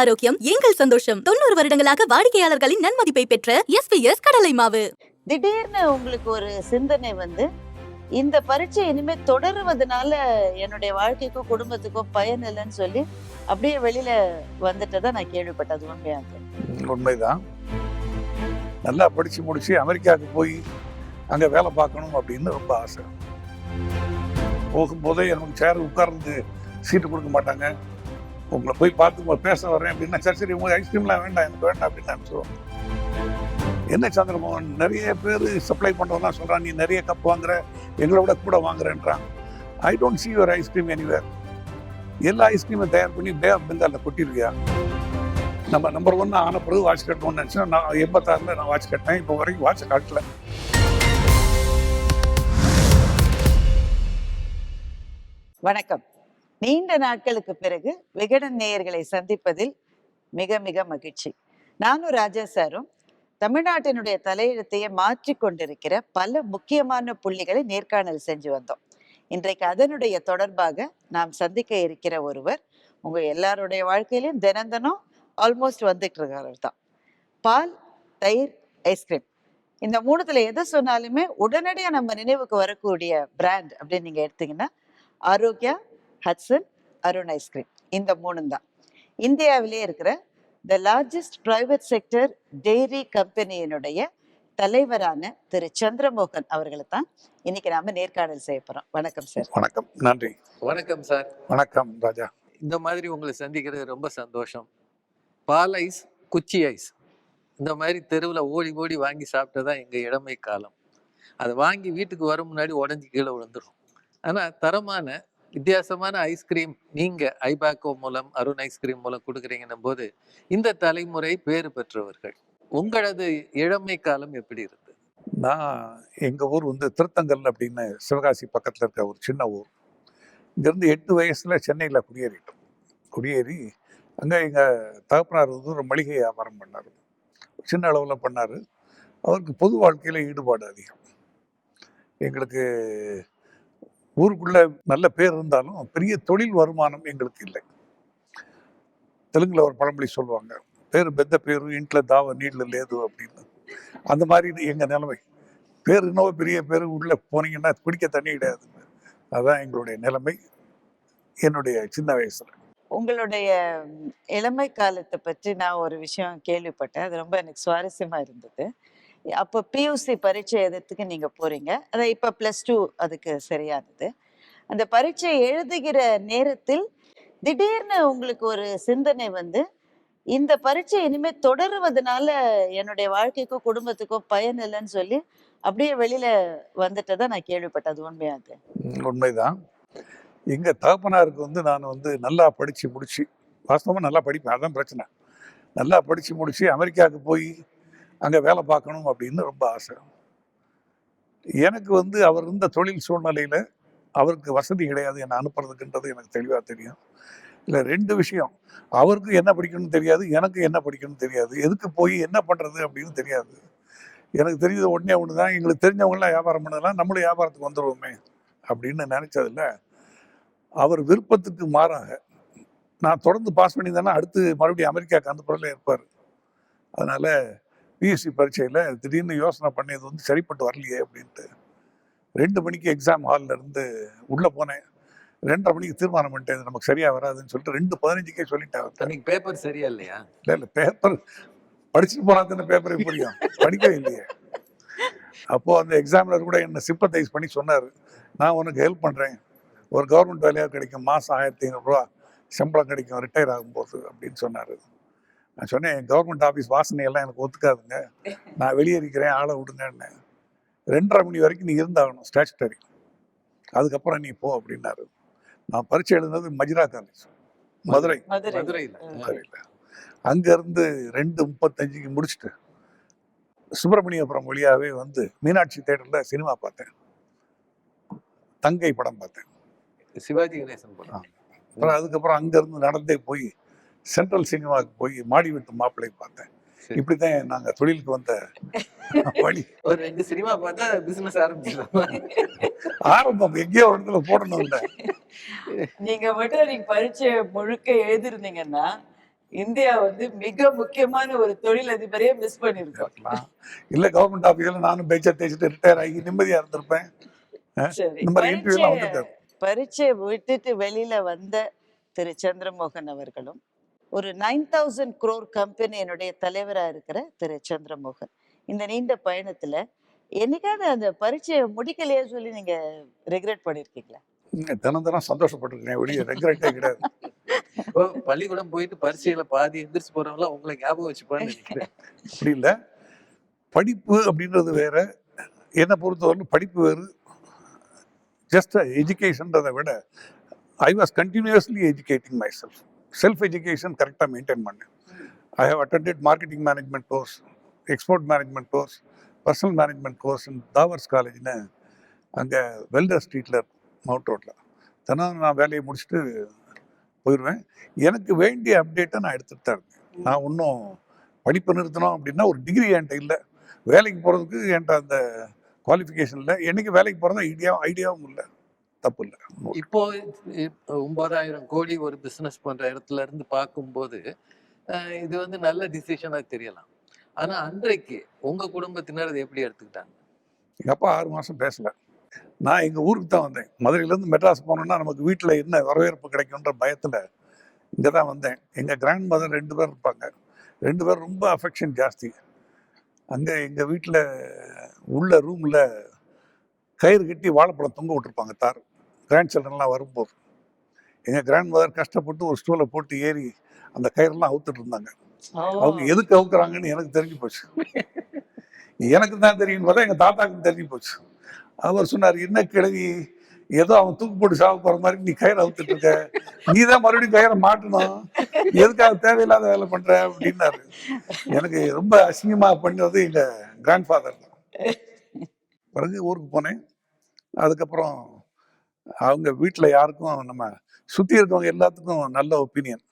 ஆரோக்கியம் எங்கள் சந்தோஷம். 90 வருடங்களாக வாடிக்கையாளர்களின் நன்மதிப்பை பெற்ற எஸ்பிஎஸ் கடலை மாவு. திடீர்னு உங்களுக்கு ஒரு சிந்தனை வந்து இந்த பரீட்சை இனிமே தொடருவதனால என்னுடைய வாழ்க்கைக்கும் குடும்பத்துக்கும் பயன் இல்லைன்னு சொல்லி அப்படியே வெளியில வந்துட்டதா நான் கேள்விப்பட்டது. உண்மையாக உண்மைதான். நல்லா படிச்சு முடிச்சு அமெரிக்காவுக்கு போய் அங்க வேலை பார்க்கணும் அப்படின்னு ரொம்ப ஆசை. போகும்போதே எனக்கு சேர் உட்கார்ந்து சீட்டு கொடுக்க மாட்டாங்க. உங்களை போய் பார்த்து பேச வரேன் அப்படின்னா சரி உங்களுக்கு ஐஸ்கிரீம்லாம் வேண்டாம், எனக்கு வேண்டாம் அப்படின்னு அனுப்பிச்சுருவாங்க. என்ன சந்திரமோகன், நிறைய பேர் சப்ளை பண்ணுறதுலாம் சொல்கிறான், நீ நிறைய கப் வாங்குற, எங்களை விட கூட வாங்குறேன்றான். I don't see your ice cream anywhere. எல்லா ஐஸ்கிரீமும் தயார் பண்ணி பே ஆஃப் பெங்காலில் கொட்டிருக்கியா? நம்ம நம்பர் 1 ஆன பிறகு வாட்ச் கட்டணும்னு நினச்சா நான் 86 நான் வாட்ச் கட்டினேன். இப்போ வரைக்கும் வாட்சை காட்டல. வணக்கம். நீண்ட நாட்களுக்கு பிறகு விகடன் நேயர்களை சந்திப்பதில் மிக மிக மகிழ்ச்சி. நானும் ராஜா சாரும் தமிழ்நாட்டினுடைய தலையெழுத்தையே மாற்றி கொண்டிருக்கிற பல முக்கியமான புள்ளிகளை நேர்காணல் செஞ்சு வந்தோம். இன்றைக்கு அதனுடைய தொடர்பாக நாம் சந்திக்க இருக்கிற ஒருவர் உங்க எல்லாருடைய வாழ்க்கையிலும் தினம் ஆல்மோஸ்ட் வந்துட்டு இருக்கிறவர் தான். பால், தயிர், ஐஸ்கிரீம், இந்த மூணுத்துல எதை சொன்னாலுமே உடனடியாக நம்ம நினைவுக்கு வரக்கூடிய பிராண்ட் அப்படின்னு நீங்க எடுத்தீங்கன்னா ஆரோக்கியா, ஹட்சன், அருண் ஐஸ்கிரீம். இந்த மூணும் தான் இந்தியாவிலே இருக்கிற the largest private sector dairy கம்பெனியினுடைய தலைவரான திரு சந்திரமோகன் அவர்களை தான் இன்னைக்கு நாம நேர்காணல் செய்ய போறோம். வணக்கம் சார். வணக்கம், நன்றி. வணக்கம் சார். வணக்கம் ராஜா. இந்த மாதிரி உங்களை சந்திக்கிறது ரொம்ப சந்தோஷம். பால் ஐஸ், குச்சி ஐஸ், இந்த மாதிரி தெருவில் ஓடி ஓடி வாங்கி சாப்பிட்டதான் எங்கள் இளமை காலம். அதை வாங்கி வீட்டுக்கு வர முன்னாடி உடஞ்சி கீழே விழுந்துடும். ஆனால் தரமான வித்தியாசமான ஐஸ்கிரீம் நீங்கள் ஐபாக்கோ மூலம், அருண் ஐஸ்கிரீம் மூலம் கொடுக்குறீங்கன்னும் போது இந்த தலைமுறை பேறு பெற்றவர்கள். உங்களது இளமை காலம் எப்படி இருந்தது? நான் எங்கள் ஊர் வந்து திருத்தங்கல் அப்படின்னு சிவகாசி பக்கத்தில் இருக்க ஒரு சின்ன ஊர். இங்கேருந்து 8 வயசில் சென்னையில் குடியேறி அங்கே எங்கள் தகப்பனார் வந்து ஒரு மளிகை வியாபாரம் பண்ணார். சின்ன அளவில் பண்ணார். அவருக்கு பொது வாழ்க்கையில் ஈடுபாடு அதிகம். எங்களுக்கு ஊருக்குள்ளே நல்ல பேர் இருந்தாலும் பெரிய தொழில் வருமானம் எங்களுக்கு இல்லை. தெலுங்கில் ஒரு பழமொழி சொல்லுவாங்க, பேர் பெத்த பேரு இன்ட்ல தாவ நீட்டில் லேது அப்படின்னு. அந்த மாதிரி எங்கள் நிலைமை. பேர் இன்னும் பெரிய பேர் உள்ளே போனீங்கன்னா குடிக்க தண்ணி கிடையாது. அதுதான் எங்களுடைய நிலைமை என்னுடைய சின்ன வயசில். உங்களுடைய இளமை காலத்தை பற்றி நான் ஒரு விஷயம் கேள்விப்பட்டேன். அது ரொம்ப எனக்கு சுவாரஸ்யமா இருந்தது. அப்போ பியூசி பரீட்சை எழுதுறதுக்கு நீங்க போறீங்க. அதான் இப்போ +2 அதுக்கு சரியானது. அந்த பரீட்சை எழுதுகிற நேரத்தில் திடீர்னு உங்களுக்கு ஒரு சிந்தனை வந்து இந்த பரீட்சை இனிமே தொடருவதனால என்னுடைய வாழ்க்கைக்கும் குடும்பத்துக்கும் பயன் இல்லைன்னு சொல்லி அப்படியே வெளியில வந்துட்டதா நான் கேள்விப்பட்டது. உண்மையாது? உண்மைதான். எங்கள் தகப்பனாருக்கு வந்து நான் வந்து நல்லா படித்து முடித்து, வாஸ்தவமாக நல்லா படிப்பேன், அதுதான் பிரச்சனை. நல்லா படித்து முடித்து அமெரிக்காவுக்கு போய் அங்கே வேலை பார்க்கணும் அப்படின்னு ரொம்ப ஆசை. எனக்கு வந்து அவர் இருந்த தொழில் சூழ்நிலையில் அவருக்கு வசதி கிடையாது என்னை அனுப்புறதுக்குன்றது எனக்கு தெளிவாக தெரியும். இல்லை, 2 விஷயம். அவருக்கு என்ன படிக்கணும்னு தெரியாது, எனக்கு என்ன படிக்கணும்னு தெரியாது, எதுக்கு போய் என்ன பண்ணுறது அப்படின்னு தெரியாது. எனக்கு தெரிஞ்சது ஒன்று தான், எங்களுக்கு தெரிஞ்சவங்களாம் வியாபாரம் பண்ணதெல்லாம் நம்மளும் வியாபாரத்துக்கு வந்துடுவோமே அப்படின்னு நினச்சதில்ல. அவர் விருப்பத்துக்கு மாறாக நான் தொடர்ந்து பாஸ் பண்ணி தானே அடுத்து மறுபடியும் அமெரிக்காவுக்கு அந்த பொருளில் இருப்பார். அதனால் பிஎஸ்சி பரீட்சையில் திடீர்னு யோசனை பண்ணது வந்து சரிப்பட்டு வரலையே அப்படின்ட்டு 2 மணிக்கு எக்ஸாம் ஹாலில் இருந்து உள்ளே போனேன். 2:30 மணிக்கு தீர்மானம் பண்ணிட்டேன், நமக்கு சரியாக வராதுன்னு சொல்லிட்டு 2:15 சொல்லிட்டேன். பேப்பர் சரியா இல்லையா? இல்லை, பேப்பர் படிச்சுட்டு போனா தானே பேப்பரை புரியும், படிக்கவே இல்லையே. அப்போது அந்த எக்ஸாமினர் கூட என்னை சிம்பத்தைஸ் பண்ணி சொன்னார், நான் உனக்கு ஹெல்ப் பண்ணுறேன், ஒரு கவர்மெண்ட் வேலையாக கிடைக்கும், மாதம் 1500 ரூபா சம்பளம் கிடைக்கும் ரிட்டையர் ஆகும்போது அப்படின்னு சொன்னார். நான் சொன்னேன், கவர்மெண்ட் ஆஃபீஸ் வாசனையெல்லாம் எனக்கு ஒத்துக்காதுங்க, நான் வெளியேறிக்கிறேன், ஆளை விடுங்கன்னு. 2:30 மணி வரைக்கும் நீ இருந்தாகணும் ஸ்டாச்சுட்டரி, அதுக்கப்புறம் நீ போ அப்படின்னாரு. நான் பரீட்சை எழுதுனது மஜிரா காலேஜ், மதுரையில். அங்கேருந்து 2:35 முடிச்சுட்டு சுப்பிரமணியபுரம் வழியாகவே வந்து மீனாட்சி தேட்டரில் சினிமா பார்த்தேன். தங்கை படம் பார்த்தேன், சிவாஜி கணேசன் படம். அப்புறம் அதுக்கப்புறம் அங்கேருந்து நடந்தே போய் சென்ட்ரல் சினிமாவுக்கு போய் மாடி வீட்டு மாப்பிள்ளை பார்த்தேன். இப்படித்தான் நாங்கள் தொழிலுக்கு வந்த வழி. ஒரு 2 சினிமா பார்த்தா பிசினஸ் ஆரம்பம் எங்கேயோ ஒரு இடத்துல போடணும். இல்லை, நீங்க மட்டும் நீங்க பரீட்சை முழுக்க எழுதிருந்தீங்கன்னா இந்தியா வந்து மிக முக்கியமான ஒரு தொழிலதிபரையே மிஸ் பண்ணிருக்கோம். இருக்கலாம். இல்ல கவர்மெண்ட் ஆபீஸ்ல நானும் பேச்சை தேய்ச்சிட்டு ரிட்டையர் ஆகி நிம்மதியா இருந்திருப்பேன். சரி, இந்த மாதிரி இன்டர்வியூலாம் வந்திருக்காரு. பரீட்சை விட்டுட்டு வெளியில வந்த திரு சந்திரமோகன் அவர்களும், ஒரு 9000 crore கம்பெனியினுடைய தலைவரா இருக்கிற திரு சந்திரமோகன், இந்த நீண்ட பயணத்துல என்னைக்காவது அந்த பரீட்சையை முடிக்கலையே சொல்லி நீங்க ரெக்ரெட் பண்ணிருக்கீங்களா? தினம் தினம் சந்தோஷப்பட்டிருக்கேன், வெளியே ரெகுலேட்டே கிடையாது. இப்போ பள்ளிக்கூடம் போயிட்டு பரீட்சையில பாதி எந்திரிச்சு போறவங்களாம் உங்களை ஞாபகம் வச்சுப்பான்னு நினைக்கிறேன். அப்படி இல்லை, படிப்பு அப்படின்றது வேற, என்னை பொறுத்தவரைக்கும் படிப்பு வேறு. ஜஸ்ட் எஜுகேஷன்றதை விட I was continuously educating myself education கரெக்டாக மெயின்டைன் பண்ணேன். I have attended marketing management course, export management course, personnel management course தாவர்ஸ் காலேஜ்னு அங்கே வெல்டர் ஸ்ட்ரீட்டில் மவுண்ட் ரோட்டில். தினம் நான் வேலையை முடிச்சுட்டு போயிடுவேன். எனக்கு வேண்டிய அப்டேட்டை நான் எடுத்துகிட்டு தான் இருக்கேன். நான் இன்னும் படிப்பை நிறுத்தணும் அப்படின்னா ஒரு டிகிரி என்கிட்ட இல்லை, வேலைக்கு போகிறதுக்கு என்கிட்ட அந்த குவாலிஃபிகேஷன் இல்லை, என்னைக்கு வேலைக்கு போகிறதா ஐடியாவும் இல்லை. தப்பு இல்லை. இப்போ 9,000 கோடி ஒரு பிசினஸ் பண்ற இடத்துல இருந்து பார்க்கும்போது இது வந்து நல்ல டிசிஷனா தெரியலாம். ஆனா அன்றைக்கு உங்க குடும்பத்தினர் அதை எப்படி எடுத்துக்கிட்டாங்க? எங்கள் அப்பா 6 மாதம் பேசலை. நான் எங்கள் ஊருக்கு தான் வந்தேன். மதுரையிலேருந்து மெட்ராஸ் போனோன்னா நமக்கு வீட்டில் என்ன வரவேற்பு கிடைக்குன்ற பயத்தில் இங்கே தான் வந்தேன். எங்கள் கிராண்ட் மதர் 2 பேர் இருப்பாங்க. 2 பேர் ரொம்ப அஃபெக்ஷன் ஜாஸ்தி. அங்கே எங்கள் வீட்டில் உள்ள ரூமில் கயிறு கட்டி வாழைப்பழம் தொங்க விட்டுருப்பாங்க தார். கிராண்ட் சில்ட்ரன்லாம் வரும்போது எங்கள் கிராண்ட் மதர் கஷ்டப்பட்டு ஒரு ஸ்டூலை போட்டு ஏறி அந்த கயிறெல்லாம் அவுத்துட்டு இருந்தாங்க. அவங்க எதுக்கு அவுக்குறாங்கன்னு எனக்கு தெரிஞ்சு போச்சு. எனக்கு தான் தெரியும் பார்த்தா எங்கள் தாத்தாவுக்கு தெரிஞ்சு போச்சு. அவர் சொன்னார், என்ன கிழவி, ஏதோ அவன் தூக்கு போட்டு சாக போற மாதிரி நீ கயிறை அவுத்துட்டு இருக்க, நீ தான் மறுபடியும் கயிறை மாட்டணும், எதுக்காக தேவையில்லாத வேலை பண்ற அப்படின்னாரு. எனக்கு ரொம்ப அசிங்கமா பண்ணது எங்க கிராண்ட் ஃபாதர் தான். பிறகு ஊருக்கு போனேன். அதுக்கப்புறம் அவங்க வீட்டில் யாருக்கும், நம்ம சுற்றி இருக்கவங்க எல்லாத்துக்கும் நல்ல ஒப்பீனியன்.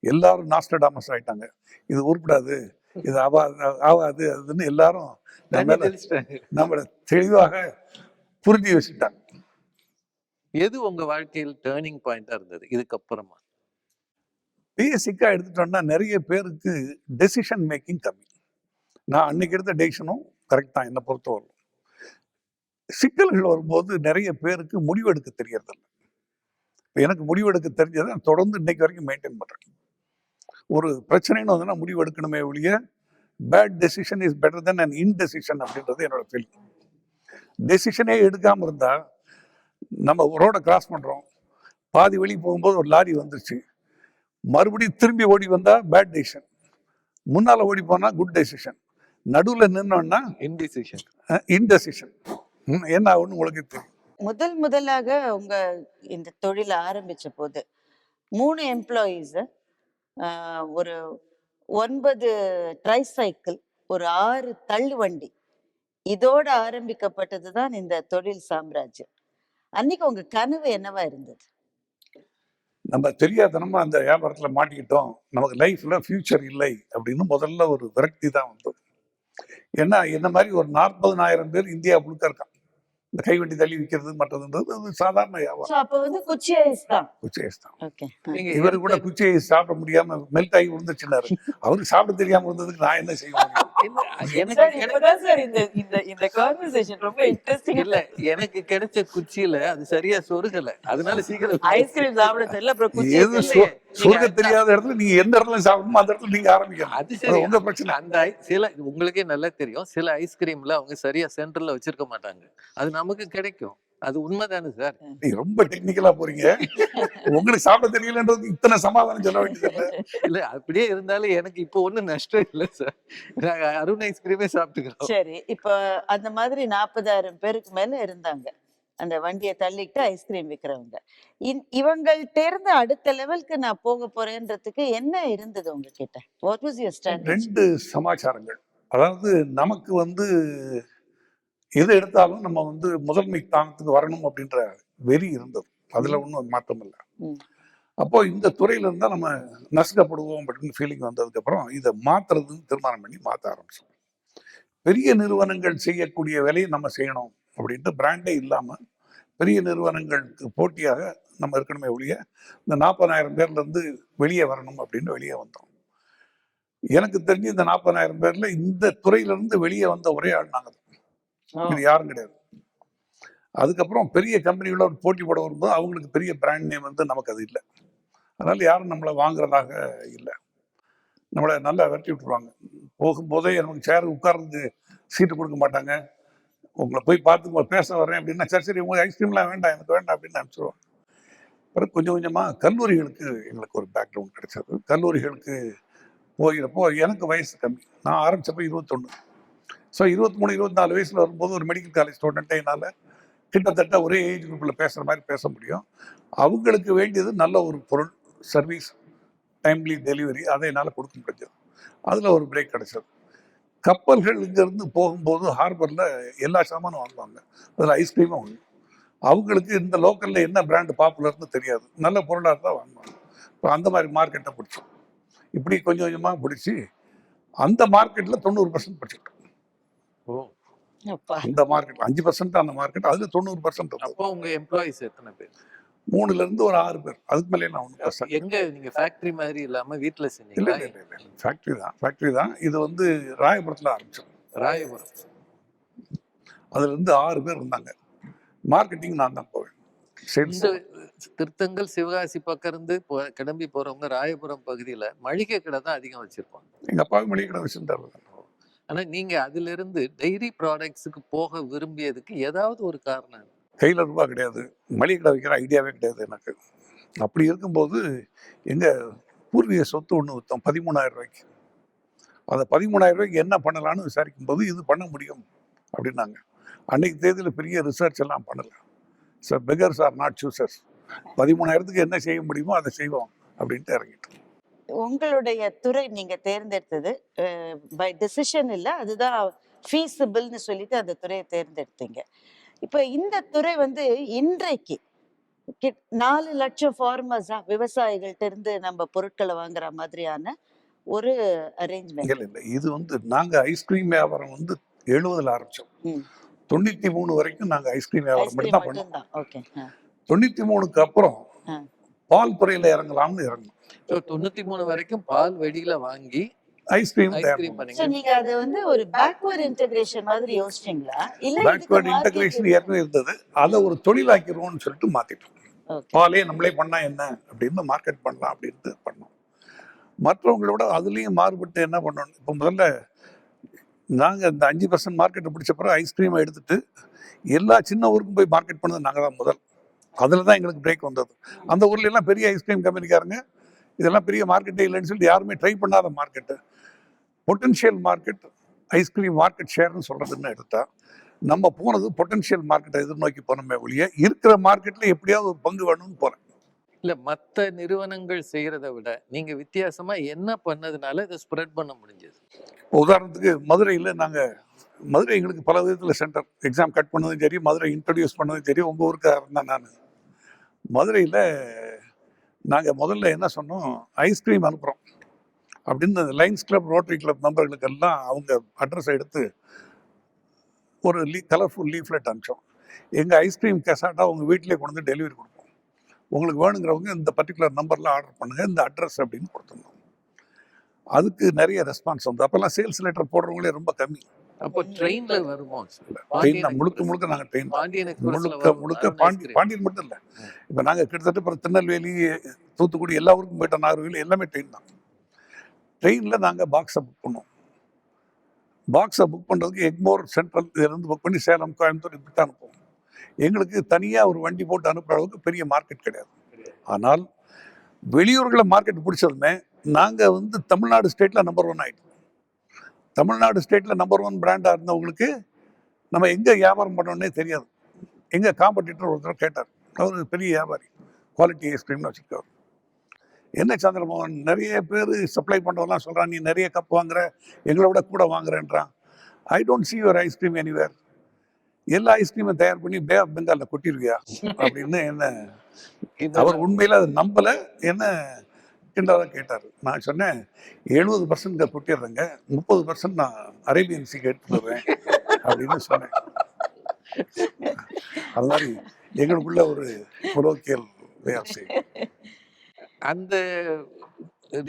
எல்லாரும் நாஸ்டடாமஸ் ஆயிட்டாங்க. இது உருப்படாது, இது ஆவாது அதுன்னு எல்லாரும் நம்மளை தெளிவாக புரிஞ்சு வச்சுட்டாங்க. எது உங்க வாழ்க்கையில் டேர்னிங் பாயிண்டா இருந்தது இதுக்கப்புறமா? பேசிக்கா எடுத்துட்டோம்னா நிறைய பேருக்கு டெசிஷன் மேக்கிங் கம்மி. நான் அன்னைக்கு எடுத்த டெசிஷனும் கரெக்ட் தான் என்னை பொறுத்தவரை. சிக்கல்கள் வரும்போது நிறைய பேருக்கு முடிவெடுக்க தெரியறதில்ல. எனக்கு முடிவெடுக்க தெரிஞ்சதை நான் தொடர்ந்து இன்னைக்கு வரைக்கும் மெயின்டைன் பண்றேன். ஒரு பிரச்சனைன்னு வந்து நான் முடிவு எடுக்கணுமே ஒழிய bad decision is better than an indecision அப்படின்றது என்னோட ஃபீல். டெசிஷனே எடுக்காமல் இருந்தா, நம்ம ரோடை கிராஸ் பண்றோம், பாதி வழி போகும்போது ஒரு லாரி வந்துருச்சு, மறுபடியும் திரும்பி ஓடி வந்தா பேட் டெசிஷன், முன்னால ஓடி போனா குட் டெசிஷன், நடுவில் நின்னோம்னா இன்டெசிஷன். என்ன ஆகுன்னு உங்களுக்கு தெரியும். முதலாக உங்க இந்த தொழில ஆரம்பிச்ச போது 3 எம்ப்ளாயீஸ், ஒரு 9 ட்ரைசைக்கிள், ஒரு 6 தள்ளு வண்டி, இதோட ஆரம்பிக்கப்பட்டதுதான் இந்த தொழில் சாம்ராஜ்யம். அன்னைக்கு உங்க கனவு என்னவா இருந்தது? நம்ம தெரியாதனமா அந்த வியாபாரத்துல மாட்டிக்கிட்டோம், நமக்கு லைஃப்ல ஃபியூச்சர் இல்லை அப்படின்னு முதல்ல ஒரு விரக்தி தான் வந்தது. ஏன்னா என்ன மாதிரி ஒரு 40,000 பேர் இந்தியா முழுக்க இருக்கான். இந்த கைவண்டி தள்ளி விற்கிறது மற்றதுன்றது அது சாதாரண வியாபாரம். அப்ப வந்து குச்சி ஐஸ் தான். குச்சி ஐஸ் தான். ஓகே. இவரு கூட குச்சி ஐஸ் சாப்பிட முடியாம மெல்ட் ஆகி விழுந்துச்சுனாரு. அவருக்கு சாப்பிட தெரியாம இருந்ததுக்கு நான் என்ன செய்ய முடியும்? எனக்கு கிடைச்ச குச்சியில அது சரியா சொருகல, அதனால சீக்கிரம் ஐஸ்கிரீம் சாப்பிட தெரியல. எது சொருக தெரியாத இடத்துல நீங்க எந்த இடத்துல சாப்பிடணுமோ அந்த இடத்துல நீங்க ஆரம்பிக்கலாம். அது சரி, உங்க பிரச்சனை. அந்த சில உங்களுக்கே நல்லா தெரியும், சில ஐஸ்கிரீம்ல அவங்க சரியா சென்டர்ல வச்சிருக்க மாட்டாங்க, அது நமக்கு கிடைக்கும். அது உண்மைதானே சார்? நீங்க ரொம்ப டெக்னிக்கலா போறீங்க. உங்களுக்கு சாப்பிட தெரியலன்றது இத்தனை சமாதானம் சொல்ல வேண்டியது இல்ல. அப்படியே இருந்தாலும் எனக்கு இப்போ ஒண்ணும் நஷ்டம் இல்லை சார். நாங்க அருண் ஐஸ்கிரீமே சாப்பிட்டுக்கிறோம். சரி, இப்ப அந்த மாதிரி 40,000 பேருக்கு மேல இருந்தாங்க அந்த வண்டியை தள்ளிட்டு ஐஸ்கிரீம் விற்கிறவங்க. இவங்கள்ட்ட இருந்து அடுத்த லெவலுக்கு நான் போக போறேன்றதுக்கு என்ன இருந்தது உங்ககிட்ட? What was your strategy? 2 சமாச்சாரங்கள். அதாவது நமக்கு வந்து எது எடுத்தாலும் நம்ம வந்து முதன்மை தானத்துக்கு வரணும் அப்படின்ற வெறி இருந்தது. அதுல ஒன்றும் மாற்றம் இல்லை. அப்போ இந்த துறையில இருந்தா நம்ம நசுக்கப்படுவோம் அப்படின்னு ஃபீலிங் வந்ததுக்கு அப்புறம் இதை மாத்துறதுன்னு தீர்மானம் பண்ணி மாற்ற ஆரம்பிச்சோம். பெரிய நிறுவனங்கள் செய்யக்கூடிய வேலையை நம்ம செய்யணும் அப்படின்ட்டு பிராண்டே இல்லாம பெரிய நிறுவனங்களுக்கு போட்டியாக நம்ம இருக்கணுமே ஒழிய இந்த 40,000 பேர்லேருந்து வெளியே வரணும் அப்படின்னு வெளியே வந்தோம். எனக்கு தெரிஞ்சு இந்த 40,000 பேர்ல இந்த துறையிலிருந்து வெளியே வந்த ஒரே ஆள் நாங்கள். இது யாரும் கிடையாது. அதுக்கப்புறம் பெரிய கம்பெனிகளோட போட்டி போட வரும்போது அவங்களுக்கு பெரிய பிராண்ட் நேம் வந்து நமக்கு அது இல்லை. அதனால யாரும் நம்மளை வாங்குறதாக இல்லை. நம்மளை நல்லா விரட்டி விட்டுருவாங்க. போகும்போதே நமக்கு சேர் உட்கார்ந்து சீட்டு கொடுக்க மாட்டாங்க. உங்களை போய் பார்த்து பேச வரேன் அப்படின்னா சரி சரி உங்களுக்கு ஐஸ்கிரீம்லாம் வேண்டாம் எனக்கு வேண்டாம் அப்படின்னு அனுப்பிச்சிடுவாங்க. அப்புறம் கொஞ்சம் கொஞ்சமாக கல்லூரிகளுக்கு எங்களுக்கு ஒரு பேக்ரவுண்ட் கிடைச்சது. கல்லூரிகளுக்கு போகிறப்போ எனக்கு வயசு கம்மி. நான் ஆரம்பித்தப்போ 21. ஸோ 23 24 வயசில் வரும்போது ஒரு மெடிக்கல் காலேஜ் ஸ்டூடெண்ட்டை என்னால் கிட்டத்தட்ட ஒரே ஏஜ் குரூப்பில் பேசுகிற மாதிரி பேச முடியும். அவங்களுக்கு வேண்டியது நல்ல ஒரு பொருள், சர்வீஸ், டைம்லி டெலிவரி, அதை என்னால் கொடுக்க முடிஞ்சது. அதில் ஒரு பிரேக் கிடைச்சது. கப்பல்கள் இங்கேருந்து போகும்போது ஹார்பரில் எல்லா சாமானும் வாங்குவாங்க. அதில் ஐஸ்கிரீமும் ஒன்று. அவங்களுக்கு இந்த லோக்கலில் என்ன பிராண்டு பாப்புலர்னு தெரியாது, நல்ல பொருளாக தான் வாங்குவாங்க. இப்போ அந்த மாதிரி மார்க்கெட்டை பிடிச்சோம். இப்படி கொஞ்சம் கொஞ்சமாக பிடிச்சி அந்த மார்க்கெட்டில் 90% பிடிச்சிட்டோம். இந்த மார்க்கெட் 5% அந்த மார்க்கெட், அதில் 90%. அப்போ உங்க எம்ப்ளாயிஸ் எத்தனை பேர்? 3ல இருந்து ஒரு 6 பேர். அதுக்கு மேலே நான் 1%. எங்க நீங்க ஃபேக்டரி மாதிரி இல்லாம வீட்டுல இல்லை செஞ்சீங்களா? இல்லை இல்லை இல்லை, ஃபேக்ட்ரி தான். இது வந்து ராயபுரத்தில் ஆரம்பிச்சோம். ராயபுரம். அதுல இருந்து 6 பேர் இருந்தாங்க. மார்க்கெட்டிங் நான் தான் போவேன். சேல்ஸ் இந்த திருத்தங்கல் சிவகாசி பக்கம் இருந்து கிளம்பி போறவங்க ராயபுரம் பகுதியில மளிகை கடை தான் அதிகம் வச்சிருப்பாங்க. எங்கள் அப்பாவுக்கு மளிகை கடை வச்சுருந்தாரு. ஆனா நீங்க அதுல இருந்து டைரி ப்ராடக்ட்ஸுக்கு போக விரும்பியதுக்கு ஏதாவது ஒரு காரணம்? கையில் ரூபா கிடையாது, மளிகை கடை வைக்கிற ஐடியாவே கிடையாது எனக்கு. அப்படி இருக்கும்போது எங்கள் பூர்வீக சொத்து ஒன்று விற்றோம் 13,000 ரூபாய்க்கு. அந்த 13,000 ரூபாய்க்கு என்ன பண்ணலான்னு விசாரிக்கும் போது இது பண்ண முடியும் அப்படின்னாங்க. அன்னைக்கு தேதியில் பெரிய ரிசர்ச் எல்லாம் பண்ணலை. Sir beggars are not choosers. 13,000க்கு என்ன செய்ய முடியுமோ அதை செய்வோம் அப்படின்ட்டு இறங்கிட்டோம். உங்களுடைய துறை நீங்க தேர்ந்தெடுத்தது பை டிசிஷன் இல்லை, அதுதான் ஃபீஸிபிள்னு சொல்லிட்டு அந்த துறையை தேர்ந்தெடுத்தீங்க. இப்போ இந்த துறை வந்து இன்றைக்கு 4 லட்சம் ஃபார்மர்ஸா விவசாயிகள்ட்ட இருந்து நம்ம பொருட்களை வாங்குற மாதிரியான ஒரு அரேஞ்ச்மெண்ட். இல்லை, இது வந்து நாங்கள் ஐஸ்கிரீம் வியாபாரம் வந்து 70ல் ஆரம்பித்தோம். 93 வரைக்கும் நாங்கள் ஐஸ்கிரீம் வியாபாரம் மட்டும் தான் பண்ணோம். ஓகே. 93க்கு அப்புறம் பால் துறையில் இறங்கலாம்னு இறங்கணும். 93 வரைக்கும் பால் வெடியில வாங்கி ஐஸ்கிரீம் பண்ணீங்க. நீங்க அது வந்து ஒரு பேக்வர்ட் இன்டகிரேஷன் மாதிரி யோசிச்சீங்களா? இல்ல பேக்வர்ட் இன்டகிரேஷன் ஏற்கனவே இருந்தது, அதை ஒரு தொழிலாக்கிடுவோம்னு சொல்லிட்டு மாத்திட்டோம். பாலே நம்மளே பண்ணா என்ன அப்படின்னு மார்க்கெட் பண்ணலாம் அப்படின்ட்டு பண்ணோம். மற்றவங்களோட அதுலேயும் மாறுபட்டு என்ன பண்ணோம், இப்போ முதல்ல நாங்கள் இந்த 5% மார்க்கெட்டை பிடிச்ச பிறகு ஐஸ்கிரீமை எடுத்துட்டு எல்லா சின்ன ஊருக்கும் போய் மார்க்கெட் பண்ணது நாங்கள் தான் முதல். அதில் தான் எங்களுக்கு பிரேக் வந்தது. அந்த ஊர்ல எல்லாம் பெரிய ஐஸ்கிரீம் கம்பெனிக்காரங்க இதெல்லாம் பெரிய மார்க்கெட்டே இல்லைன்னு சொல்லிட்டு யாருமே ட்ரை பண்ணாத market. Potential market ice cream market ஷேர்னு சொல்றதுன்னு எடுத்தா நம்ம போனது பொட்டன்ஷியல் மார்க்கெட்டை எதிர்நோக்கி போனோமே ஒழிய இருக்கிற மார்க்கெட்ல எப்படியாவது ஒரு பங்கு வேணும்னு போறேன். இல்ல மற்ற நிறுவனங்கள் செய்யறதை விட நீங்க வித்தியாசமா என்ன பண்ணதுனால இதை ஸ்ப்ரெட் பண்ண முடிஞ்சது? உதாரணத்துக்கு மதுரையில் மதுரை எங்களுக்கு பல விதத்தில் சென்டர். எக்ஸாம் கட் பண்ணதும் சரி, மதுரை இன்ட்ரடியூஸ் பண்ணதும் சரி, உங்கள் ஊருக்காக இருந்தேன் நான். மதுரையில் நாங்கள் முதல்ல என்ன சொன்னோம், ஐஸ்கிரீம் அனுப்புகிறோம் அப்படின்னு லைன்ஸ் கிளப், ரோட்டரி கிளப் நம்பர்களுக்கெல்லாம் அவங்க அட்ரஸை எடுத்து ஒரு கலர்ஃபுல் லீஃப்லெட் அனுப்பிச்சோம். எங்கள் ஐஸ்கிரீம் கெசாட்டா உங்கள் வீட்டிலே கொண்டு வந்து டெலிவரி கொடுப்போம், உங்களுக்கு வேணுங்கிறவங்க இந்த பர்டிகுலர் நம்பரில் ஆர்டர் பண்ணுங்கள், இந்த அட்ரஸ் அப்படின்னு கொடுத்துருந்தோம். அதுக்கு நிறைய ரெஸ்பான்ஸ் வந்து அப்போல்லாம் சேல்ஸ் லெட்டர் போடுறவங்களே ரொம்ப கம்மி. அப்போ ட்ரெயின்ல வருமோ? முழுக்க நாங்கள் ட்ரெயின் முழுக்க பாண்டியன் மட்டும் இல்லை, இப்போ நாங்கள் கிட்டத்தட்ட இப்போ திருநெல்வேலி, தூத்துக்குடி எல்லா ஊருக்கும் போயிட்டோம். நாகர்கோவில் எல்லாமே ட்ரெயின் தான். ட்ரெயினில் நாங்கள் பாக்ஸை புக் பண்ணோம். பாக்ஸை புக் பண்ணுறதுக்கு எக்மோர் சென்ட்ரல் இருந்து புக் பண்ணி சேலம், கோயம்புத்தூர் இப்படி தான் அனுப்புவோம். எங்களுக்கு தனியாக ஒரு வண்டி போட்டு அனுப்புகிற அளவுக்கு பெரிய மார்க்கெட் கிடையாது. ஆனால் வெளியூர்களில் மார்க்கெட் பிடிச்சதுமே நாங்கள் வந்து தமிழ்நாடு ஸ்டேட்டில் நம்பர் 1 ஆகிட்டோம். தமிழ்நாடு ஸ்டேட்டில் நம்பர் 1 பிராண்டாக இருந்தவங்களுக்கு நம்ம எங்கே வியாபாரம் பண்ணோன்னே தெரியாது. எங்கள் காம்படிட்டர் ஒருத்தர் கேட்டார், அவர் பெரிய வியாபாரி, குவாலிட்டி ஐஸ்கிரீம்னு வச்சுருக்காரு. என்ன சந்திரமோகன், நிறைய பேர் சப்ளை பண்ணுறவங்களாம் சொல்கிறான், நீ நிறைய கப் வாங்குற, எங்களை விட கூட வாங்குறேன்றான். I don't see your ice cream anywhere. எல்லா ஐஸ்கிரீமும் தயார் பண்ணி பே ஆஃப் பெங்காலில் கொட்டிருவியா அப்படின்னு என்ன அவர் உண்மையில் அதை நம்பலை, என்ன கிண்டலாக கேட்டார். நான் சொன்னேன் 70% கொட்டிடுறேங்க, 30% நான் அரேபியன் சீக்கு எடுத்து வருவேன் அப்படின்னு சொன்னேன். அது மாதிரி எங்களுக்குள்ள ஒரு கொலோக்கியல் they are saying. அந்த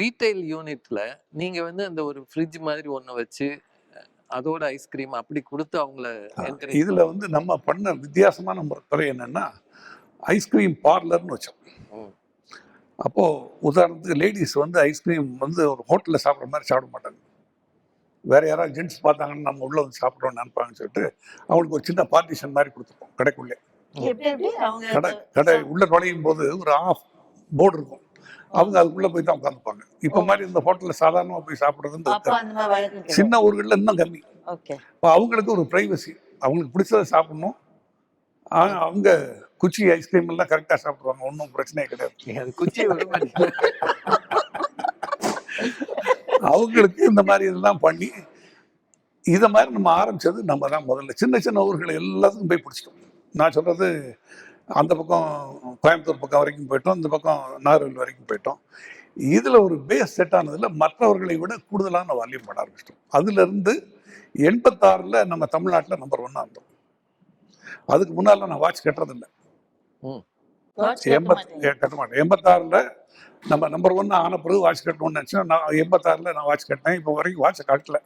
ரீட்டைல் யூனிட்ல நீங்க வந்து அந்த ஒரு ஃப்ரிட்ஜ் மாதிரி ஒண்ணு வச்சு அதோட ஐஸ்கிரீம் அப்படி கொடுத்து அவங்கள encourage இதுல வந்து நம்ம பண்ண வித்தியாசமான முறை என்னன்னா ஐஸ்கிரீம் பார்லர்னு வச்சோம். ம். அப்போ உதாரணத்துக்கு லேடிஸ் வந்து ஐஸ்கிரீம் வந்து ஒரு ஹோட்டல்ல சாப்பிட்ற மாதிரி சாப்பிட மாட்டாங்க. வேற யாராவது ஜென்ட்ஸ் பார்த்தாங்கன்னா நம்ம உள்ள வந்து சாப்பிட்றோம்னு நினைப்பாங்கன்னு சொல்லிட்டு அவங்களுக்கு ஒரு சின்ன பார்ட்டிஷன் மாதிரி கொடுத்துருப்போம் கடைக்குள்ளே. எப்படி அவங்க கடை உள்ள நுழையும் போது ஒரு ஆஃப் போர்டு இருக்கும், அவங்க அதுக்குள்ள போய் தான் உட்காந்துப்பாங்க. இப்ப மாதிரி இந்த ஹோட்டல்ல சாதாரணமா போய் சாப்பிடுறது அப்ப அந்த மாதிரி வழக்கம் கிடையாது. சின்ன ஊர்கள்ல இன்னும் கம்மி. ஓகே. இப்போ அவங்களுக்கு ஒரு பிரைவசி, அவங்களுக்கு பிடிச்சதை சாப்பிடணும். அவங்க குச்சி ஐஸ்கிரீம் எல்லாம் கரெக்டா சாப்பிடுவாங்க, ஒன்றும் பிரச்சனையே கிடையாது. அது குச்சியை விட மாட்டீங்க. அவங்களுக்கு இந்த மாதிரி இதெல்லாம் பண்ணி இதை மாதிரி நம்ம ஆரம்பிச்சது நம்ம தான் முதல்ல. சின்ன சின்ன ஊர்களை எல்லாத்துக்கும் போய் பிடிச்சிட்டோம். நான் சொல்றது அந்த பக்கம் கோயம்புத்தூர் பக்கம் வரைக்கும் போயிட்டோம், இந்த பக்கம் நாகர்கோவில் வரைக்கும் போயிட்டோம். இதுல ஒரு பேஸ் செட் ஆனதுல மற்றவர்களை விட கூடுதலான வால்யூம் பண்ண ஆரம்பிச்சிட்டோம். அதுல இருந்து 86ல் நம்ம தமிழ்நாட்டில் நம்பர் 1 இருந்தோம். அதுக்கு முன்னால நான் வாட்ச் கட்டுறதில்லை. ம். Watch கட்ட மாட்டீங்க. கட்ட மாட்டேன். 86ல் நம்ம நம்பர் 1 ஆன பிறகு வாட்ச் கட்டணும்னு நினச்சேன். நான் 86ல் நான் வாட்ச் கட்டினேன். இப்போ வரைக்கும் வாட்சை காட்டல.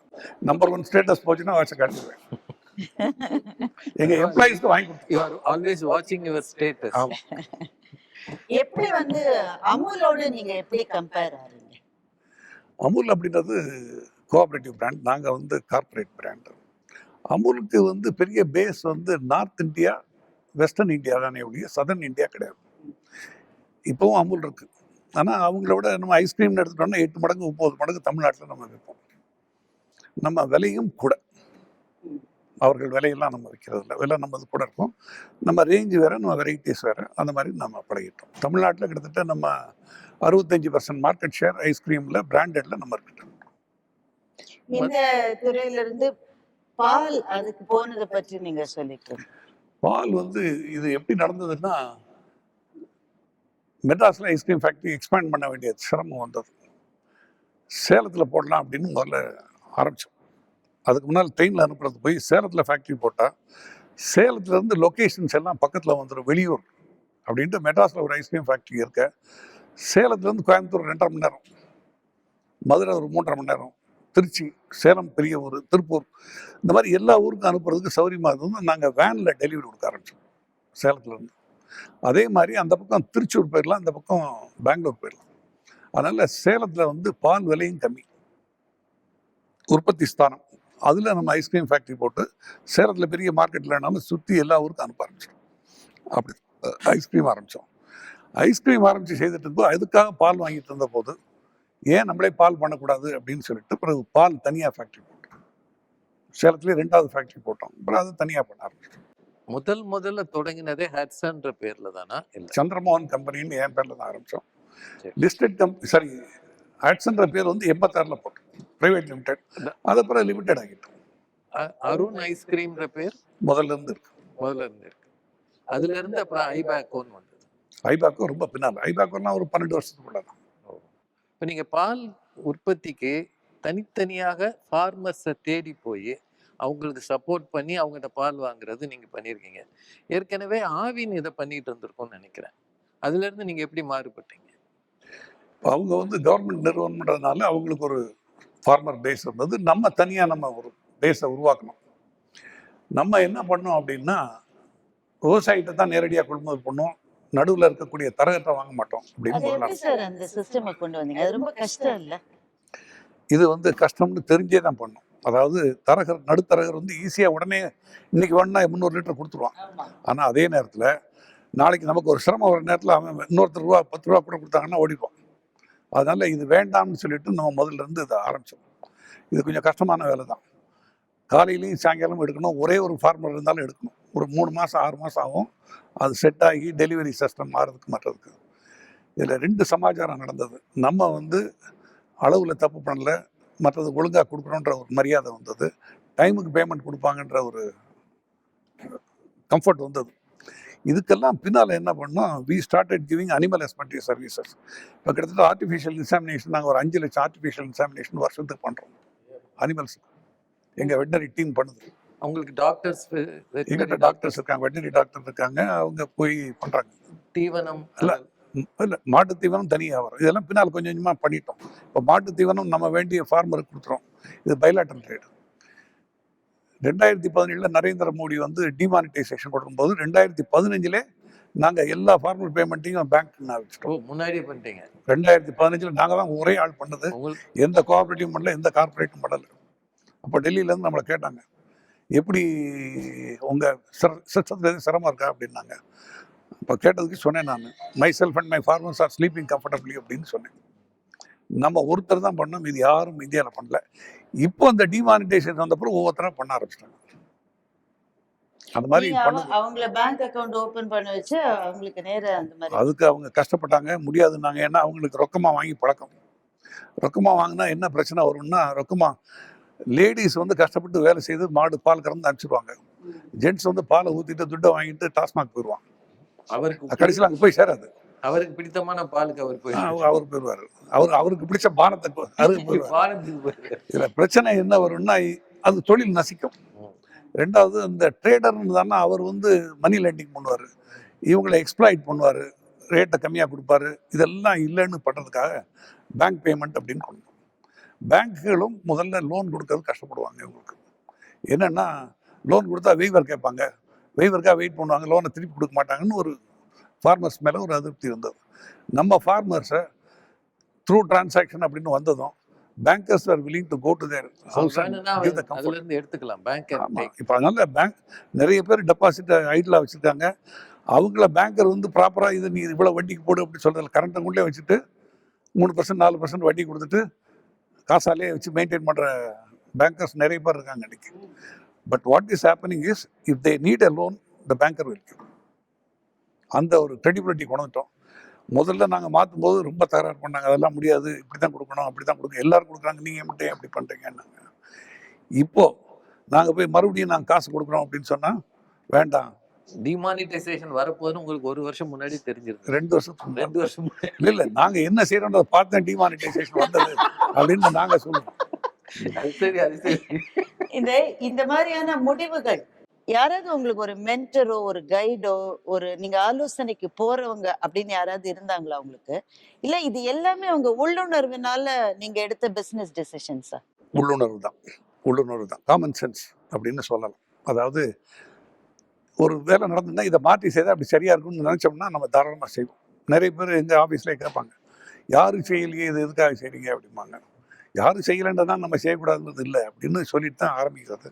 நம்பர் 1 ஸ்டேட்டஸ் போச்சுன்னா வாட்சை காட்டுவேன். எங்க எம்ப்ளாயிஸ்க்கு வாங்கி கொடுத்தேன். You are always watching your status. ஆமா. எப்படி வந்து அமுலோட நீங்க எப்படி கம்பேர் ஆறீங்க? அமுல் அப்படின்றது கோஆபரேட்டிவ் பிராண்ட், நாங்க வந்து கார்பரேட் பிராண்ட். அமுலுக்கு வந்து பெரிய பேஸ் வந்து நார்த் இந்தியா, வெஸ்டர்ன் இந்தியா தானே ஒழிய சதர்ன் இந்தியா கிடையாது. இப்போவும் அமுல் இருக்கு. ஆனால் அவங்கள விட நம்ம ஐஸ்கிரீம்னு எடுத்துட்டோம்னா 8 மடங்கு 9 மடங்கு தமிழ்நாட்டில் நம்ம விற்போம். நம்ம விலையும் கூட, அவர்கள் விலையெல்லாம் நம்ம விற்கிறது இல்லை, விலை நம்மது கூட இருக்கும். நம்ம ரேஞ்சு வேறு, நம்ம வெரைட்டிஸ் வேறு, அந்த மாதிரி நம்ம பழகிட்டோம். தமிழ்நாட்டில் கிட்டத்தட்ட நம்ம 65% மார்க்கெட் ஷேர் ஐஸ்கிரீமில் பிராண்டட்ல நம்ம இருக்கட்டும். இந்த துறையில இருந்து பால் அதுக்கு போனதை பற்றி நீங்க சொல்லிக்கணும். பால் வந்து இது எப்படி நடந்ததுன்னா, மெட்ராஸில் ஐஸ்கிரீம் ஃபேக்ட்ரி எக்ஸ்பேண்ட் பண்ண வேண்டிய சிரமம் வந்தது. சேலத்தில் போடலாம் அப்படின்னு முதல்ல ஆரம்பித்தோம். அதுக்கு முன்னால் ட்ரெயினில் அனுப்புறது போய் சேலத்தில் ஃபேக்ட்ரி போட்டால் சேலத்துலேருந்து லொக்கேஷன்ஸ் எல்லாம் பக்கத்தில் வந்துடும், வெளியூர் அப்படின்ட்டு மெட்ராஸில் ஒரு ஐஸ்கிரீம் ஃபேக்ட்ரி இருக்க, சேலத்துலேருந்து கோயம்புத்தூர் 2.5 மணி நேரம், மதுரை ஒரு 3.5 மணி நேரம், திருச்சி, சேலம் பெரிய ஊர், திருப்பூர், இந்த மாதிரி எல்லா ஊருக்கும் அனுப்புறதுக்கு சௌரியமாக இருந்தது. நாங்கள் வேனில் டெலிவரி கொடுக்க ஆரம்பித்தோம் சேலத்துலேருந்து. அதே மாதிரி அந்த பக்கம் திருச்சூர் போயிடலாம், இந்த பக்கம் பெங்களூர் போயிடலாம். அதனால் சேலத்தில் வந்து பால் விலையும் கம்மி, உற்பத்தி ஸ்தானம். அதில் நம்ம ஐஸ்கிரீம் ஃபேக்ட்ரி போட்டு சேலத்தில் பெரிய மார்க்கெட்டில் இல்லைனாலும் சுற்றி எல்லா ஊருக்கும் அனுப்ப ஆரம்பிச்சிட்டோம். அப்படி ஐஸ்கிரீம் ஆரம்பித்தோம். ஐஸ்கிரீம் ஆரம்பித்து செய்துட்டு இருந்தோம். அதுக்காக பால் வாங்கிட்டு இருந்த போது ஏன் நம்மளே பால் பண்ணக்கூடாது அப்படின்னு சொல்லிட்டு பிறகு பால் தனியாக ஃபேக்ட்ரி போட்டோம். சேலத்துலேயே 2வது ஃபேக்ட்ரி போட்டோம். அப்புறம் அதை தனியாக பண்ண ஆரம்பிச்சிட்டோம். முதல்ல தொடங்கினதே ஹட்சன்ற பேர்ல தானா? இல்ல, சந்திரமோகன் கம்பெனின்னு என் பேரில் தான் ஆரம்பித்தோம். சரி. லிஸ்டட் ஹட்சன்ற பேர் வந்து 86ல் போட்டோம், பிரைவேட் லிமிடெட். அது அப்புறம் லிமிடெட் ஆகிட்டோம். அருண் ஐஸ்கிரீம்ன்ற பேர் முதல்ல இருந்து இருக்கு. முதல்ல இருந்து இருக்கு. அதுல இருந்து அப்புறம் ஐபேக்கோன்னு வந்தது. ஐபாக்கோ ரொம்ப பின்னால். ஐபாக்கோலாம் ஒரு 12 வருஷத்துக்குள்ள தான். இப்போ நீங்க பால் உற்பத்திக்கு தனித்தனியாக ஃபார்மர்ஸை தேடி போய் அவங்களுக்கு சப்போர்ட் பண்ணி அவங்ககிட்ட பால் வாங்குறது நீங்க பண்ணியிருக்கீங்க. ஏற்கனவே ஆவின் இதை பண்ணிட்டு இருந்திருக்கும்னு நினைக்கிறேன். அதுல இருந்து நீங்க எப்படி மாறுபட்டீங்க? அவங்க வந்து கவர்மெண்ட் நிறுவனம்ன்றதுனால அவங்களுக்கு ஒரு ஃபார்மர் பேஸ் இருந்தது. நம்ம தனியாக நம்ம ஒரு பேஸை உருவாக்கணும். நம்ம என்ன பண்ணோம் அப்படின்னா, விவசாயிகிட்ட தான் நேரடியாக கொள்முதல் பண்ணோம், நடுவில் இருக்கக்கூடிய தரகத்தை வாங்க மாட்டோம் அது அப்படின்னு எப்படி சார் அந்த சிஸ்டம் கொண்டு வந்தீங்க? அது ரொம்ப கஷ்டம் இல்ல? இது வந்து கஷ்டம்னு தெரிஞ்சே தான் பண்ணோம். அதாவது தரகர், நடுத்தரகர் வந்து ஈஸியாக உடனே இன்னைக்கு வேணும்னா 300 லிட்டர் கொடுத்துருவான். ஆனால் அதே நேரத்தில் நாளைக்கு நமக்கு ஒரு சிரமம் வர நேரத்தில் அவன் இன்னொருத்தர் ரூபா 10 ரூபா கூட கொடுத்தாங்கன்னா ஓடிப்போம். அதனால இது வேண்டாம்னு சொல்லிட்டு நம்ம முதல்ல இருந்து இதை ஆரம்பித்தோம். இது கொஞ்சம் கஷ்டமான வேலை தான். காலையிலையும் சாயங்காலம் எடுக்கணும். ஒரே ஒரு ஃபார்மர் இருந்தாலும் எடுக்கணும். ஒரு 3 மாதம் 6 மாதம் ஆகும் அது செட் ஆகி டெலிவரி சிஸ்டம் மாறதுக்கு மாற்றதுக்கு. இதில் 2 சமாச்சாரம் நடந்தது. நம்ம வந்து அளவில் தப்பு பண்ணல, மற்றது ஒழுங்காக கொடுக்கணுன்ற ஒரு மரியாதை வந்தது, டைமுக்கு பேமெண்ட் கொடுப்பாங்கன்ற ஒரு கம்ஃபர்ட் வந்தது. இதுக்கெல்லாம் பின்னால் என்ன பண்ணோம், we started giving animal husbandry services. இப்போ கிட்டத்தட்ட ஆர்டிஃபிஷியல் இன்சாமினேஷன் நாங்கள் ஒரு 5 லட்சம் ஆர்டிஃபிஷியல் இன்சாமினேஷன் வருஷத்துக்கு பண்ணுறோம் அனிமல்ஸ். எங்கள் வெட்டினரி டீம் பண்ணுது. அவங்களுக்கு டாக்டர்ஸ், எங்கிட்ட டாக்டர்ஸ் இருக்காங்க, வெட்டினரி டாக்டர் இருக்காங்க, அவங்க போய் பண்ணுறாங்க. தீவனம் இல்லை, இல்லை, மாட்டு தீவனம் தனியாக வரும். இதெல்லாம் பின்னால் கொஞ்சம் கொஞ்சமாக பண்ணிட்டோம். இப்போ மாட்டு தீவனம் நம்ம வேண்டிய ஃபார்மருக்கு கொடுத்துறோம். இது பைலாட்டரல் ட்ரேடு. 2017 நரேந்திர மோடி வந்து டிமானிட்டைசேஷன் கொடுக்கும்போது 2015 நாங்கள் எல்லா ஃபார்மல் பேமெண்ட்டையும் பேங்க் வச்சுட்டோம். முன்னாடியே பண்ணிட்டீங்க. 2015 நாங்கள் தான் ஒரே ஆள் பண்ணது. உங்களுக்கு எந்த கோஆபரேட்டிவும் பண்ணல, எந்த கார்பரேட்டும் பண்ணல. அப்போ டெல்லியிலேருந்து நம்மளை கேட்டாங்க, எப்படி உங்கள் சிஸ்டத்தில் எதுவும் சிரமம் இருக்கா அப்படின்னாங்க. இப்போ கேட்டதுக்கு சொன்னேன், நான் my self and my farmers R sleeping comfortably அப்படின்னு சொன்னேன். நம்ம ஒருத்தர் தான் பண்ணோம், இது யாரும் இந்தியாவில் பண்ணல. இப்போ அந்த டிமானிட்டைசேஷன் வந்தப்பறம் ஒவ்வொருத்தரும் பண்ண ஆரம்பிச்சிட்டாங்க. அந்த மாதிரி அவங்கள பேங்க் அக்கவுண்ட் ஓபன் பண்ண வச்சு அவங்களுக்கு நேரா அந்த மாதிரி. அதுக்கு அவங்க கஷ்டப்பட்டாங்க, முடியாதுன்னாங்க. ஏன்னா அவங்களுக்கு ரொக்கமாக வாங்கி பழக்கம். ரொக்கமாக வாங்கினா என்ன பிரச்சனை வரும்னா, ரொக்கமாக லேடிஸ் வந்து கஷ்டப்பட்டு வேலை செய்து மாடு பால் கறந்து அனுப்பிச்சிடுவாங்க. ஜென்ட்ஸ் வந்து பாலை ஊற்றிட்டு துட்டை வாங்கிட்டு டாஸ்மாக் போயிடுவான். அவருக்கு கடைசியில் அங்கே போய் சேராது. அவருக்கு பிடித்தமான பாலுக்கு அவர் அவர் போயிடுவார். அவருக்கு பிடிச்ச பானத்தை அருகு போயிடுவார். இதில் பிரச்சனை என்ன வரும்னா, அது தொழில் நசிக்கும். ரெண்டாவது, இந்த ட்ரேடர்னு தானே அவர் வந்து மணி லெண்டிங் பண்ணுவார், இவங்களை எக்ஸ்ப்ளாய்ட் பண்ணுவார், ரேட்டை கம்மியாக கொடுப்பாரு. இதெல்லாம் இல்லைன்னு பண்ணுறதுக்காக பேங்க் பேமெண்ட் அப்படின்னு கொண்டு. பேங்க்குகளும் முதல்ல லோன் கொடுக்கறது கஷ்டப்படுவாங்க. இவங்களுக்கு என்னென்னா, லோன் கொடுத்தா வெய்வர் கேட்பாங்க, வெய்வருக்காக வெயிட் பண்ணுவாங்க, லோனை திருப்பி கொடுக்க மாட்டாங்கன்னு ஒரு ஃபார்மர்ஸ் மேலே ஒரு அதிருப்தி இருந்தது. நம்ம ஃபார்மர்ஸை த்ரூ டிரான்சாக்ஷன் அப்படின்னு வந்ததும் bankers are willing to go to their house and give the comfort. எடுத்துக்கலாம் பேங்க். இப்போ அதனால பேங்க் நிறைய பேர் டெபாசிட் ஐடில் வச்சுருக்காங்க. அவங்கள பேங்கர் வந்து ப்ராப்பராக இது நீ இவ்வளோ வட்டிக்கு போடு அப்படி சொல்கிறதில்ல. கரண்ட் அக்கௌண்ட்லேயே வச்சுட்டு 3% 4% வட்டி கொடுத்துட்டு காசாலே வச்சு மெயின்டைன் பண்ணுற பேங்கர்ஸ் நிறைய பேர் இருக்காங்க இன்னைக்கு. But what is happening is, if they need a loan the banker will give. அந்த ஒரு கிரெடிபிலிட்டி கொண்டுட்டோம். முதல்ல நாங்கள் மாற்றும் போது ரொம்ப தகராறு பண்ணாங்க, அதெல்லாம் முடியாது, இப்படி தான் கொடுக்கணும், அப்படி தான் கொடுக்கணும், எல்லாரும் கொடுக்குறாங்க, நீங்கள் மட்டும் அப்படி பண்ணுறீங்கன்னாங்க. இப்போது நாங்கள் போய் மறுபடியும் நாங்கள் காசு கொடுக்குறோம் அப்படின்னு சொன்னால் வேண்டாம். டிமானிட்டைசேஷன் வரப்போது உங்களுக்கு 1 வருஷம் முன்னாடி தெரிஞ்சிருக்கு. 2 வருஷம் இல்லை, நாங்கள் என்ன செய்யறோன்றதை பார்த்தேன் டிமானிட்டைசேஷன் வந்தது அப்படின்னு நாங்கள் சொல்லுவோம். அது சரி, அது சரி. இந்த மாதிரியான முடிவுகள் யாராவது உங்களுக்கு ஒரு மென்டரோ ஒரு கைடோ ஒரு நீங்க ஆலோசனைக்கு போறவங்க அப்படின்னு யாராவது இருந்தாங்களா உங்களுக்கு? இல்ல இது எல்லாமே உங்க உள்ளுணர்வுனால நீங்க எடுத்த பிசினஸ் டெசிஷன்ஸா? உள்ளுணர்வு தான், காமன் சென்ஸ் அப்படின்னு சொல்லலாம். அதாவது ஒரு வேலை நடந்துன்னா இதை மாற்றி செய்தால் அப்படி சரியா இருக்கும்னு நினைச்சோம்னா நம்ம தாராளமாக செய்வோம். நிறைய பேர் எங்கள் ஆஃபீஸ்லேயே கேட்பாங்க, யாரும் செய்யலையே, இது எதுக்காக செய்றீங்க அப்படிம்பாங்க. யாரும் செய்யலைன்றதான் நம்ம செய்யக்கூடாதுன்றது இல்லை அப்படின்னு சொல்லிட்டு தான் ஆரம்பிக்கிறது.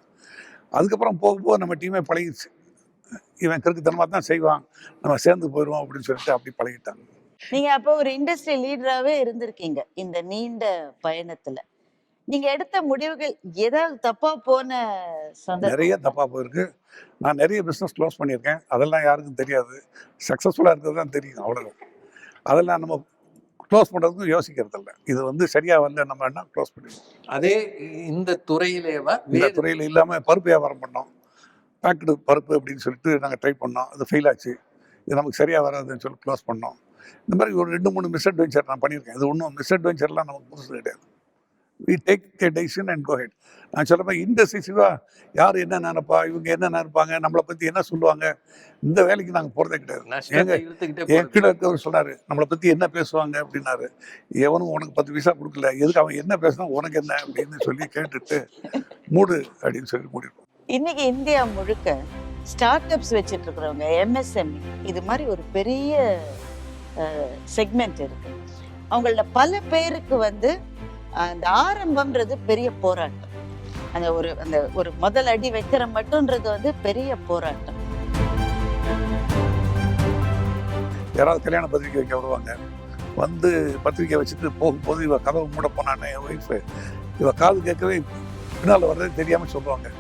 அதுக்கப்புறம் போக போக நம்ம டீமே பழகிடுச்சு. இவன் கிறுக்குத்தனமாக தான் செய்வான், நம்ம சேர்ந்து போயிடுவோம் அப்படின்னு சொல்லிட்டு அப்படி பழகிட்டாங்க. நீங்க அப்போ ஒரு இண்டஸ்ட்ரி லீடராகவே இருந்திருக்கீங்க. இந்த நீண்ட பயணத்துல நீங்க எடுத்த முடிவுகள் ஏதாவது தப்பா போன சந்தர்ப்பம்? நிறைய தப்பா போயிருக்கு. நான் நிறைய பிஸ்னஸ் க்ளோஸ் பண்ணியிருக்கேன். அதெல்லாம் யாருக்கும் தெரியாது. சக்ஸஸ்ஃபுல்லாக இருக்கிறது தான் தெரியும், அவ்வளோ. அதெல்லாம் நம்ம க்ளோஸ் பண்ணுறதுக்கும் யோசிக்கிறது இல்லை. இது வந்து சரியாக வரல, நம்ம என்ன க்ளோஸ் பண்ணிடுவோம். அதே இந்த துறையிலேவா? இந்த துறையில் இல்லாமல் பருப்பு வியாபாரம் பண்ணோம், பேக்கடு பருப்பு அப்படின்னு சொல்லிட்டு நாங்கள் ட்ரை பண்ணோம். அது ஃபெயில் ஆச்சு. இது நமக்கு சரியாக வராதுன்னு சொல்லி க்ளோஸ் பண்ணோம். இந்த மாதிரி ஒரு 2-3 மிஸ்அட்வென்ச்சர் நான் பண்ணியிருக்கேன். இது ஒன்றும் மிஸ்அட்வென்ச்சர்லாம் நமக்கு புதுசு கிடையாது. we take a decision and go ahead. நான் சொல்லுவேன், இன்டெசிசிவாக யார் என்ன நினைப்பா, இவங்க என்ன நினைப்பாங்க, நம்மளை பற்றி என்ன சொல்லுவாங்க, இந்த வேலைக்கு நாங்கள் போகிறதே கிடையாது. என் கீழே இருக்கவர் சொன்னார், நம்மளை பற்றி என்ன பேசுவாங்க அப்படின்னாரு. எவனும் உனக்கு 10 பைசா கொடுக்கல, எதுக்கு அவன் என்ன பேசுனா உனக்கு என்ன அப்படின்னு சொல்லி கேட்டுட்டு மூடு அப்படின்னு சொல்லி மூடிருப்போம். இன்னைக்கு இந்தியா முழுக்க ஸ்டார்ட் அப்ஸ் வச்சுட்டு இருக்கிறவங்க, எம்எஸ்எம்இ, இது மாதிரி ஒரு பெரிய செக்மெண்ட் இருக்கு. அவங்கள பல பேருக்கு வந்து அந்த ஆரம்பம்ன்றது பெரிய போராட்டம். அந்த ஒரு முதல் அடி வைக்கிற மட்டும்ன்றது வந்து பெரிய போராட்டம். யாராவது கல்யாண பத்திரிக்கை வைக்க வருவாங்க, வந்து பத்திரிக்கை வச்சுட்டு போகும்போது இவ கதவு மூட போனானே என் ஒய்ஃபு, இவ காது கேட்கவே பின்னால் வர்றதே தெரியாமல் சொல்லுவாங்க.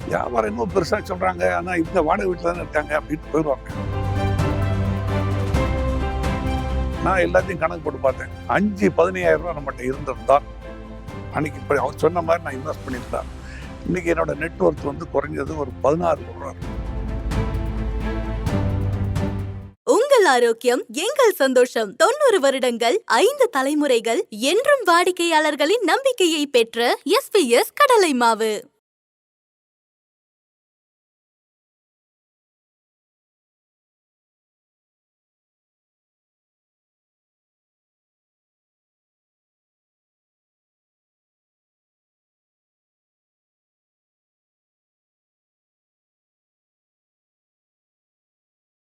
வியாபாரம் இன்னும் பெருசாக சொல்கிறாங்க, ஆனால் இந்த வாடகை வீட்டில் தானே இருக்காங்க அப்படின்னு போயிடுவாங்க. நான் எல்லாத்தையும் கணக்கு போட்டு பார்த்தேன். 5-15,000 ரூபா நம்மகிட்ட இருந்திருந்தால் அன்னைக்கு இப்படி அவர் சொன்ன மாதிரி நான் இன்வெஸ்ட் பண்ணியிருந்தேன். இன்னைக்கு என்னோட நெட்வொர்க் வந்து குறைஞ்சது ஒரு 16 கோடி ரூபா. உங்கள் ஆரோக்கியம் எங்கள் சந்தோஷம். 90 வருடங்கள், 5 தலைமுறைகள், என்றும் வாடிக்கையாளர்களின் நம்பிக்கையை பெற்ற எஸ்பிஎஸ் கடலை மாவு.